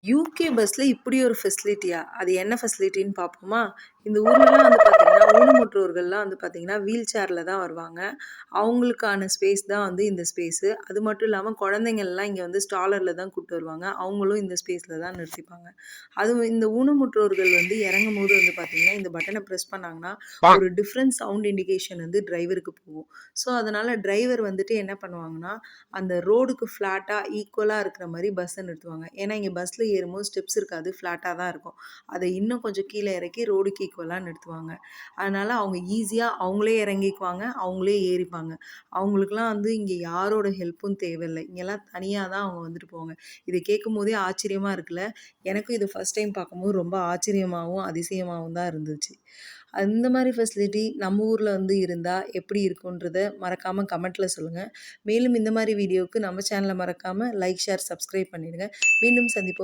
UK பஸ்ல இப்படி ஒரு ஃபெசிலிட்டியா? அது என்ன ஃபெசிலிட்டின்னு பார்ப்போமா? இந்த ஊர்லலாம் வந்து பார்த்தீங்கன்னா, ஊனமுற்றோர்கள்லாம் வந்து பார்த்தீங்கன்னா, வீல் சேர்ல தான் வருவாங்க. அவங்களுக்கான ஸ்பேஸ் தான் வந்து இந்த ஸ்பேஸு. அது மட்டும் இல்லாம குழந்தைங்கள்லாம் இங்க வந்து ஸ்ட்ராலர்ல தான் கூட்டு வருவாங்க. அவங்களும் இந்த ஸ்பேஸ்ல தான் நிறுத்திப்பாங்க. அதுவும் இந்த ஊனமுற்றோர்கள் வந்து இறங்கும்போது வந்து பார்த்தீங்கன்னா, இந்த பட்டன பிரஸ் பண்ணாங்கன்னா, ஒரு டிஃபரண்ட் சவுண்ட் இண்டிகேஷன் வந்து டிரைவருக்கு போகும். ஸோ, அதனால டிரைவர் வந்துட்டு என்ன பண்ணுவாங்கன்னா, அந்த ரோடுக்கு ஃப்ளாட்டா ஈக்குவலா இருக்கிற மாரி பஸ்ஸ நிறுத்துவாங்க. ஏன்னா, இங்க பஸ்ல ஏறும்போது ஸ்டெப்ஸ் இருக்காது. ஃப்ளாட்டா தான் இருக்கும். அத இன்னும் கொஞ்சம் கீழ இறக்கி ரோடுக்கு ஈக்குவலா நிறுத்துவாங்க. அதனால அவங்க ஈஸியா அவங்களே இறங்கிக்குவாங்க. அவங்களே ஏறிப்பாங்க. அவங்களுக்குலாம் வந்து இங்க யாரோட ஹெல்ப்பும் தேவையில்ல. இங்கலாம் தனியா தான் அவங்க வந்துட்டு போவாங்க. இத கேட்கும்போதே ஆச்சரியமா இருக்குல்ல. எனக்கும் இது ஃபர்ஸ்ட் டைம் பார்க்கும்போது ரொம்ப ஆச்சரியமாவும், அதிசயமாவும் தான் இருந்துச்சு. அந்த மாரி ஃபெசிலிட்டி நம்ம ஊர்ல வந்து இருந்தா எப்படி இருக்குன்றத மறக்காம கமெண்ட்ல சொல்லுங்க. மேலும் இந்த மாரி வீடியோவுக்கு நம்ம சேனல மறக்காம லைக், ஷேர், சப்ஸ்கிரைப் பண்ணிடுங்க. மீண்டும் சந்திப்போம்.